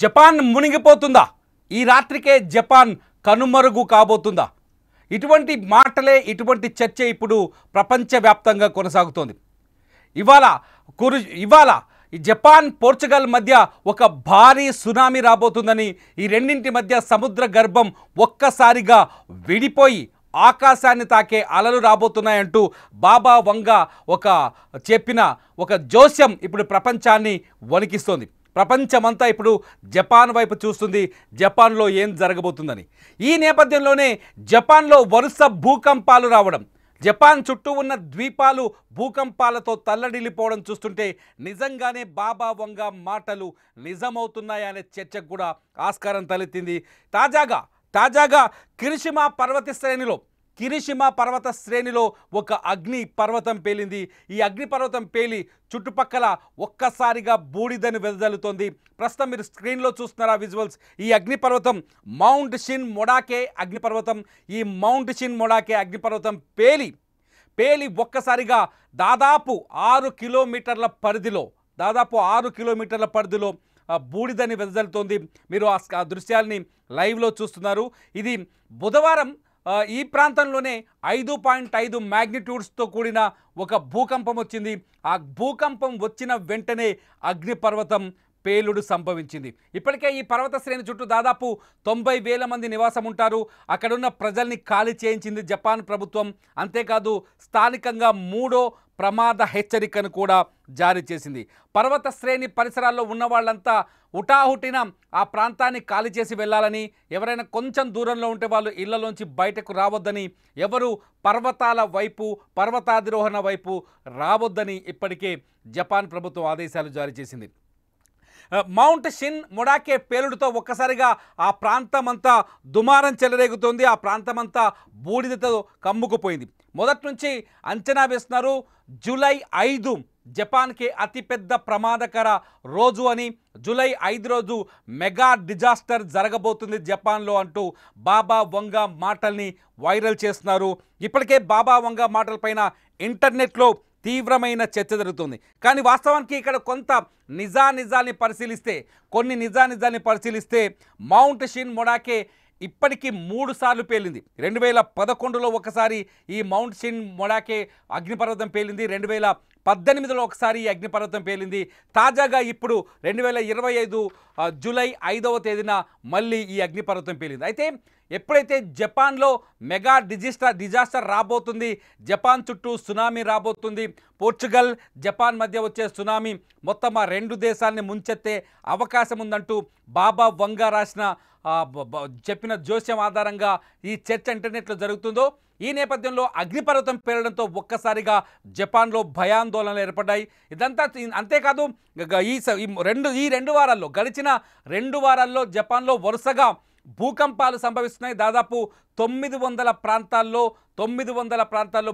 Japan మునిగిపోతుందా? ఈ రాత్రికే Japan కనుమరుగు కాబోతుందా? ఇటువంటి మాటలే, ఇటువంటి చర్చ ఇప్పుడు ప్రపంచవ్యాప్తంగా కొనసాగుతోంది. ఇవాళ ఈ జపాన్ పోర్చుగల్ మధ్య ఒక భారీ సునామీ రాబోతుందని, ఈ రెండింటి మధ్య సముద్ర గర్భం ఒక్కసారిగా విడిపోయి ఆకాశాన్ని తాకే అలలు రాబోతున్నాయంటూ బాబా వంగా చెప్పిన ఒక జోస్యం ఇప్పుడు ప్రపంచాన్ని వణికిస్తోంది. ప్రపంచమంతా ఇప్పుడు జపాన్ వైపు చూస్తుంది, జపాన్లో ఏం జరగబోతుందని. ఈ నేపథ్యంలోనే జపాన్లో వరుస భూకంపాలు రావడం, జపాన్ చుట్టూ ఉన్న ద్వీపాలు భూకంపాలతో తల్లడిల్లిపోవడం చూస్తుంటే నిజంగానే బాబా వంగా మాటలు నిజమవుతున్నాయనే చర్చకు కూడా ఆస్కారం తలెత్తింది. తాజాగా కిరిషిమా పర్వత శ్రేణిలో ఒక అగ్ని పర్వతం పేలింది. ఈ అగ్ని పర్వతం పేలి చుట్టుపక్కల ఒక్కసారిగా బూడిదని వెదజల్లుతోంది. ప్రస్తుతం మీరు స్క్రీన్లో చూస్తున్నారా విజువల్స్. ఈ అగ్నిపర్వతం మౌంట్ షిన్ మొడాకే అగ్నిపర్వతం. ఈ మౌంట్ షిన్ మొడాకే అగ్నిపర్వతం పేలి ఒక్కసారిగా దాదాపు 6 కిలోమీటర్ల పరిధిలో బూడిదని వెదజల్లుతోంది. మీరు ఆ దృశ్యాల్ని లైవ్లో చూస్తున్నారు. ఇది బుధవారం ఈ ప్రాంతంలోనే 5.5 మ్యాగ్నిట్యూడ్స్తో కూడిన ఒక భూకంపం వచ్చింది. ఆ భూకంపం వచ్చిన వెంటనే అగ్నిపర్వతం పేలుడు సంభవించింది. ఇప్పటికే ఈ పర్వత శ్రేణి చుట్టూ దాదాపు 90,000 మంది నివాసం ఉంటారు. అక్కడున్న ప్రజల్ని ఖాళీ చేయించింది జపాన్ ప్రభుత్వం. అంతేకాదు స్థానికంగా 3వ ప్రమాద హెచ్చరికను కూడా జారీ చేసింది. పర్వత శ్రేణి పరిసరాల్లో ఉన్న వాళ్ళంతా హుటాహుటిన ఆ ప్రాంతాన్ని ఖాళీ చేసి వెళ్ళాలని, ఎవరైనా కొంచెం దూరంలో ఉంటే వాళ్ళు ఇళ్లలోంచి బయటకు రావద్దని, ఎవరు పర్వతాధిరోహణ వైపు రావద్దని ఇప్పటికే జపాన్ ప్రభుత్వం ఆదేశాలు జారీ చేసింది. మౌంట్ షిన్ మొడాకే పేలుడుతో ఒక్కసారిగా ఆ ప్రాంతమంతా దుమారం చెలరేగుతోంది. ఆ ప్రాంతమంతా బూడిదతో కమ్ముకుపోయింది. మొదటి నుంచి అంచనా వేస్తున్నారు జూలై 5 జపాన్కి అతిపెద్ద ప్రమాదకర రోజు అని. జూలై 5 రోజు మెగా డిజాస్టర్ జరగబోతుంది జపాన్లో అంటూ బాబా వంగా మాటల్ని వైరల్ చేస్తున్నారు. ఇప్పటికే బాబా వంగా మాటలపైన ఇంటర్నెట్లో తీవ్రమైన చర్చ జరుగుతుంది. కానీ వాస్తవానికి ఇక్కడ కొన్ని నిజానిజాల్ని పరిశీలిస్తే మౌంట్ షిన్ మొడాకే ఇప్పటికీ 3 సార్లు పేలింది. 2011లో ఒకసారి ఈ మౌంట్ షిన్ మొడాకే అగ్నిపర్వతం పేలింది. 2018లో ఒకసారి ఈ అగ్నిపర్వతం పేలింది. తాజాగా ఇప్పుడు 2025 జూలై 5వ తేదీన మళ్ళీ ఈ అగ్నిపర్వతం పేలింది. అయితే ఎప్పుడైతే జపాన్లో మెగా డిజాస్టర్ రాబోతుంది, జపాన్ చుట్టూ సునామీ రాబోతుంది, పోర్చుగల్ జపాన్ మధ్య వచ్చే సునామీ మొత్తం ఆ 2 దేశాలని ముంచెత్తే అవకాశం ఉందంటూ బాబా వంగా చెప్పిన జోస్యం ఆధారంగా ఈ చర్చ ఇంటర్నెట్లో జరుగుతుందో, ఈ నేపథ్యంలో అగ్నిపర్వతం పేలడంతో ఒక్కసారిగా జపాన్లో భయాందోళనలు ఏర్పడ్డాయి. ఇదంతా అంతేకాదు గడిచిన 2 వారాల్లో జపాన్లో వరుసగా భూకంపాలు సంభవిస్తున్నాయి. దాదాపు 900 ప్రాంతాల్లో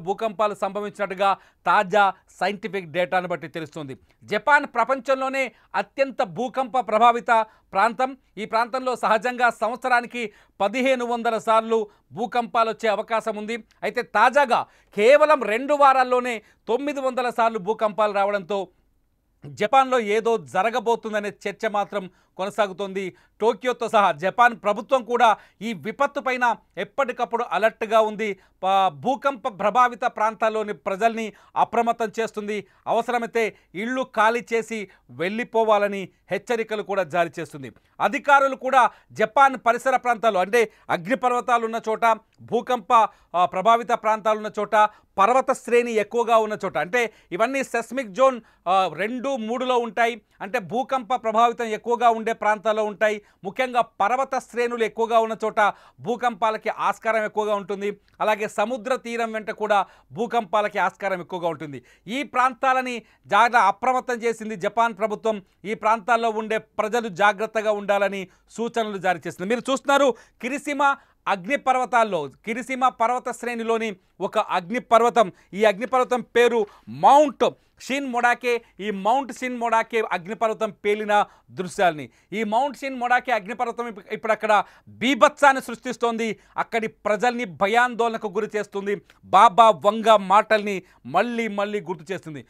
భూకంపాలు సంభవించినట్టుగా తాజా సైంటిఫిక్ డేటాను బట్టి తెలుస్తుంది. జపాన్ ప్రపంచంలోనే అత్యంత భూకంప ప్రభావిత ప్రాంతం. ఈ ప్రాంతంలో సహజంగా సంవత్సరానికి 1500 సార్లు భూకంపాలు వచ్చే అవకాశం ఉంది. అయితే తాజాగా కేవలం 2 వారాల్లోనే 900 సార్లు భూకంపాలు రావడంతో జపాన్లో ఏదో జరగబోతుందనే చర్చ మాత్రం కొనసాగుతోంది. టోక్యోతో సహా జపాన్ ప్రభుత్వం కూడా ఈ విపత్తు పైన ఎప్పటికప్పుడు అలర్ట్గా ఉంది. భూకంప ప్రభావిత ప్రాంతాల్లోని ప్రజల్ని అప్రమత్తం చేస్తుంది. అవసరమైతే ఇళ్ళు ఖాళీ చేసి వెళ్ళిపోవాలని హెచ్చరికలు కూడా జారీ చేస్తుంది. అధికారులు కూడా జపాన్ పరిసర ప్రాంతాలు, అంటే అగ్నిపర్వతాలు ఉన్న చోట, భూకంప ప్రభావిత ప్రాంతాలు ఉన్న చోట, పర్వత శ్రేణి ఎక్కువగా ఉన్న చోట, అంటే ఇవన్నీ సెస్మిక్ జోన్ 2, 3లో ఉంటాయి. అంటే భూకంప ప్రభావితం ఎక్కువగా ఉండే ప్రాంతాల్లో ఉంటాయి. ముఖ్యంగా పర్వత శ్రేణులు ఎక్కువగా ఉన్న చోట భూకంపాలకి ఆస్కారం ఎక్కువగా ఉంటుంది. అలాగే సముద్ర తీరం వెంట కూడా భూకంపాలకి ఆస్కారం ఎక్కువగా ఉంటుంది. ఈ ప్రాంతాలని అప్రమత్తం చేసింది జపాన్ ప్రభుత్వం. ఈ ప్రాంతాల్లో ఉండే ప్రజలు జాగ్రత్తగా ఉండాలని సూచనలు జారీ చేసింది. మీరు చూస్తున్నారు కిరిసిమా పర్వత శ్రేణిలోని ఒక అగ్నిపర్వతం. ఈ అగ్నిపర్వతం పేరు మౌంట్ షిన్ మొడాకే. ఈ మౌంట్ షిన్ మొడాకే అగ్నిపర్వతం పేలిన దృశ్యాల్ని, ఈ మౌంట్ షిన్ మొడాకే అగ్నిపర్వతం ఇప్పుడు అక్కడ బీభత్సాన్ని సృష్టిస్తోంది. అక్కడి ప్రజల్ని భయాందోళనకు గురి చేస్తుంది. బాబా వంగా మాటల్ని మళ్ళీ గుర్తు చేస్తుంది.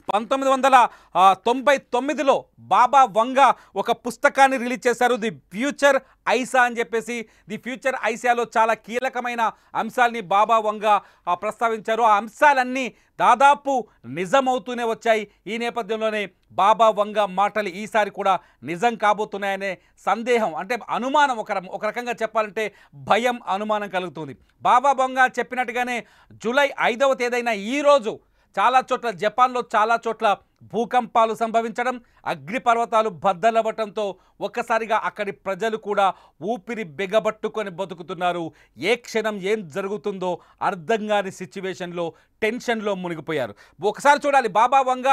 1999లో బాబా వంగ ఒక పుస్తకాన్ని రిలీజ్ చేశారు, ది ఫ్యూచర్ ఐసా అని చెప్పేసి. ది ఫ్యూచర్ ఐసాలో చాలా కీలకమైన అంశాలని బాబా వంగ ప్రస్తావించారు. ఆ అంశాలన్నీ దాదాపు నిజమవుతూనే వచ్చాయి. ఈ నేపథ్యంలోనే బాబా వంగ మాటలు ఈసారి కూడా నిజం కాబోతున్నాయనే సందేహం, అంటే అనుమానం, ఒక రకంగా చెప్పాలంటే భయం, అనుమానం కలుగుతుంది. బాబా వంగ చెప్పినట్టుగానే జూలై 5వ తేదీన ఈరోజు చాలా చోట్ల, జపాన్లో చాలా చోట్ల భూకంపాలు సంభవించడం, అగ్నిపర్వతాలు బద్దలవ్వటంతో ఒక్కసారిగా అక్కడి ప్రజలు కూడా ఊపిరి బిగబట్టుకొని బతుకుతున్నారు. ఏ క్షణం ఏం జరుగుతుందో అర్థం కాని సిచ్యువేషన్లో, టెన్షన్లో మునిగిపోయారు. ఒకసారి చూడాలి బాబా వంగ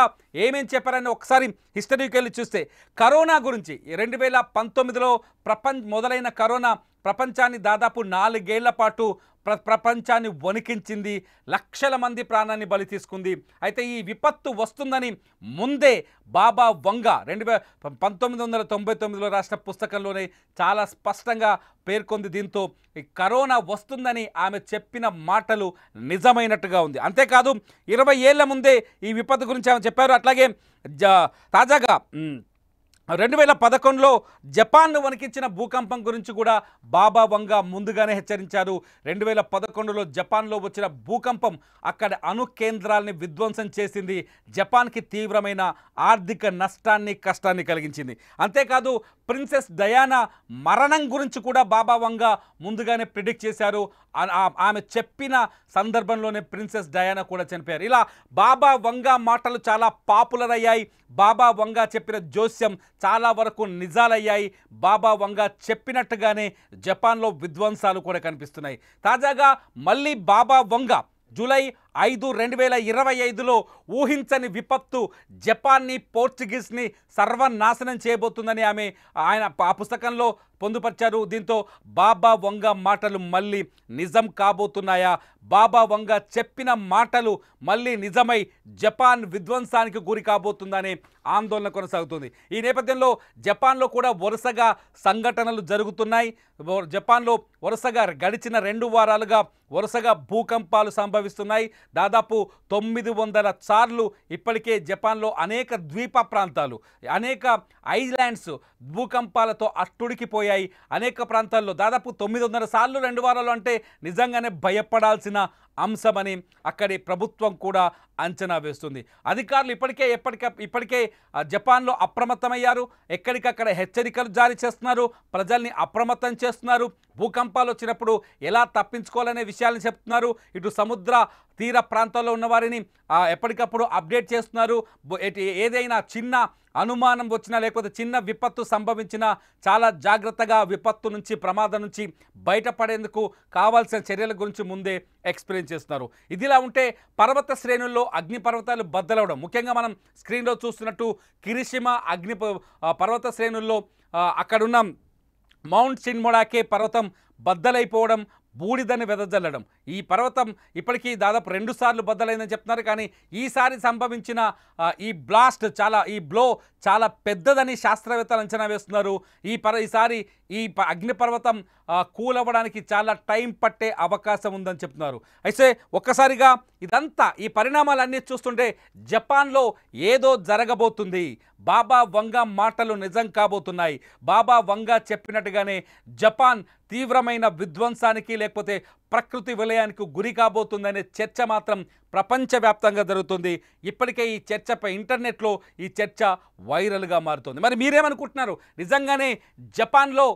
ఏమేం చెప్పారని ఒకసారి హిస్టరీకి వెళ్ళి చూస్తే, కరోనా గురించి 2019లో మొదలైన కరోనా ప్రపంచాన్ని దాదాపు 4 ఏళ్ల పాటు ప్రపంచాన్ని వణికించింది, లక్షల మంది ప్రాణాన్ని బలి తీసుకుంది. అయితే ఈ విపత్తు వస్తుందని ముందే బాబా వంగ 1999లో రాసిన పుస్తకంలోనే చాలా స్పష్టంగా పేర్కొంది. దీంతో ఈ కరోనా వస్తుందని ఆమె చెప్పిన మాటలు నిజమైనట్టుగా ఉంది. అంతేకాదు 20 ఏళ్ల ముందే ఈ విపత్తు గురించి ఆమె చెప్పారు. అట్లాగే తాజాగా 2011లో జపాన్ను వణికించిన భూకంపం గురించి కూడా బాబా వంగ ముందుగానే హెచ్చరించారు. 2011లో జపాన్లో వచ్చిన భూకంపం అక్కడ అణు కేంద్రాలని విధ్వంసం చేసింది, జపాన్కి తీవ్రమైన ఆర్థిక నష్టాన్ని, కష్టాన్ని కలిగించింది. అంతేకాదు ప్రిన్సెస్ డయానా మరణం గురించి కూడా బాబా వంగ ముందుగానే ప్రిడిక్ట్ చేశారు. ఆమె చెప్పిన సందర్భంలోనే ప్రిన్సెస్ డయానా కూడా చనిపోయారు. ఇలా బాబా వంగ మాటలు చాలా పాపులర్ అయ్యాయి. బాబా వంగ చెప్పిన జోస్యం చాలా వరకు నిజాలయ్యాయి. బాబా వంగ చెప్పినట్టుగానే జపాన్లో విధ్వంసాలు కూడా కనిపిస్తున్నాయి. తాజాగా మళ్ళీ బాబా వంగ జూలై 5, 2025లో ఊహించని విపత్తు జపాన్ని, పోర్చుగీస్ని సర్వనాశనం చేయబోతుందని ఆయన ఆ పుస్తకంలో పొందుపరిచారు. దీంతో బాబా వంగ మాటలు మళ్ళీ నిజం కాబోతున్నాయా? బాబా వంగ చెప్పిన మాటలు మళ్ళీ నిజమై జపాన్ విధ్వంసానికి గురి కాబోతుందనే ఆందోళన కొనసాగుతుంది. ఈ నేపథ్యంలో జపాన్లో కూడా వరుసగా సంఘటనలు జరుగుతున్నాయి. జపాన్లో వరుసగా గడిచిన 2 వారాలుగా వరుసగా భూకంపాలు సంభవిస్తున్నాయి. దాదాపు 900 సార్లు ఇప్పటికే జపాన్లో అనేక ద్వీప ప్రాంతాలు, అనేక ఐలాండ్స్ భూకంపాలతో అట్టుడికిపోయాయి. అనేక ప్రాంతాల్లో దాదాపు 900 సార్లు 2 వారాలు అంటే నిజంగానే భయపడాల్సిన అంశమని అక్కడి ప్రభుత్వం కూడా అంచనా వేస్తుంది. అధికారులు ఇప్పటికే జపాన్లో అప్రమత్తమయ్యారు. ఎక్కడికక్కడ హెచ్చరికలు జారీ చేస్తున్నారు, ప్రజల్ని అప్రమత్తం చేస్తున్నారు. భూకంపాలు వచ్చినప్పుడు ఎలా తప్పించుకోవాలనే విషయాలను చెప్తున్నారు. ఇటు సముద్ర తీర ప్రాంతాల్లో ఉన్న వారిని ఎప్పటికప్పుడు అప్డేట్ చేస్తున్నారు. ఏదైనా చిన్న అనుమానం వచ్చినా లేకపోతే చిన్న విపత్తు సంభవించినా చాలా జాగ్రత్తగా విపత్తు నుంచి, ప్రమాదం నుంచి బయటపడేందుకు కావాల్సిన చర్యల గురించి ముందే ఎక్స్ప్లెయిన్ చేస్తున్నారు. ఇదిలా ఉంటే పర్వత శ్రేణుల్లో అగ్నిపర్వతాలు బద్దలవడం, ముఖ్యంగా మనం స్క్రీన్లో చూస్తున్నట్టు కిరిషిమా పర్వత శ్రేణుల్లో అక్కడున్న మౌంట్ షిన్మొడాకే పర్వతం బద్దలైపోవడం, బూడిదని వెదజల్లడం. ఈ పర్వతం ఇప్పటికీ దాదాపు 2 సార్లు బద్దలైందని చెప్తున్నారు. కానీ ఈసారి సంభవించిన ఈ బ్లో చాలా పెద్దదని శాస్త్రవేత్తలు అంచనా వేస్తున్నారు. ఈసారి ఈ అగ్నిపర్వతం కూలవడానికి చాలా టైం పట్టే అవకాశం ఉందని చెప్తున్నారు. అయితే ఒక్కసారిగా ఇదంతా, ఈ పరిణామాలన్నీ చూస్తుంటే జపాన్లో ఏదో జరగబోతుంది. బాబా వంగ మాటలు నిజం కాబోతున్నాయి. బాబా వంగ చెప్పినట్టుగానే జపాన్ తీవ్రమైన విధ్వంసానికి లేకపోతే ప్రకృతి విలయానికి గురి కాబోతుందనే చర్చ మాత్రం ప్రపంచవ్యాప్తంగా జరుగుతుంది. ఇప్పటికే ఈ చర్చపై ఇంటర్నెట్లో ఈ చర్చ వైరల్గా మారుతుంది. మరి మీరేమనుకుంటున్నారు? నిజంగానే జపాన్లో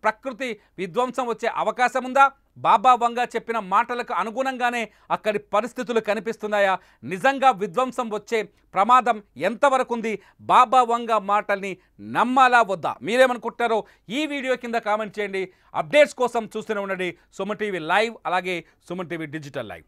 ప్రకృతి విధ్వంసం వచ్చే అవకాశం ఉందా? బాబా వంగ చెప్పిన మాటలకు అనుగుణంగానే అక్కడి పరిస్థితులు కనిపిస్తున్నాయా? నిజంగా విధ్వంసం వచ్చే ప్రమాదం ఎంతవరకు ఉంది? బాబా వంగ మాటల్ని నమ్మాలా వద్దా? మీరేమనుకుంటున్నారో ఈ వీడియో కింద కామెంట్ చేయండి. అప్డేట్స్ కోసం చూస్తూనే ఉండండి సుమన్ టీవీ లైవ్, అలాగే సుమన్ టీవీ డిజిటల్ లైవ్.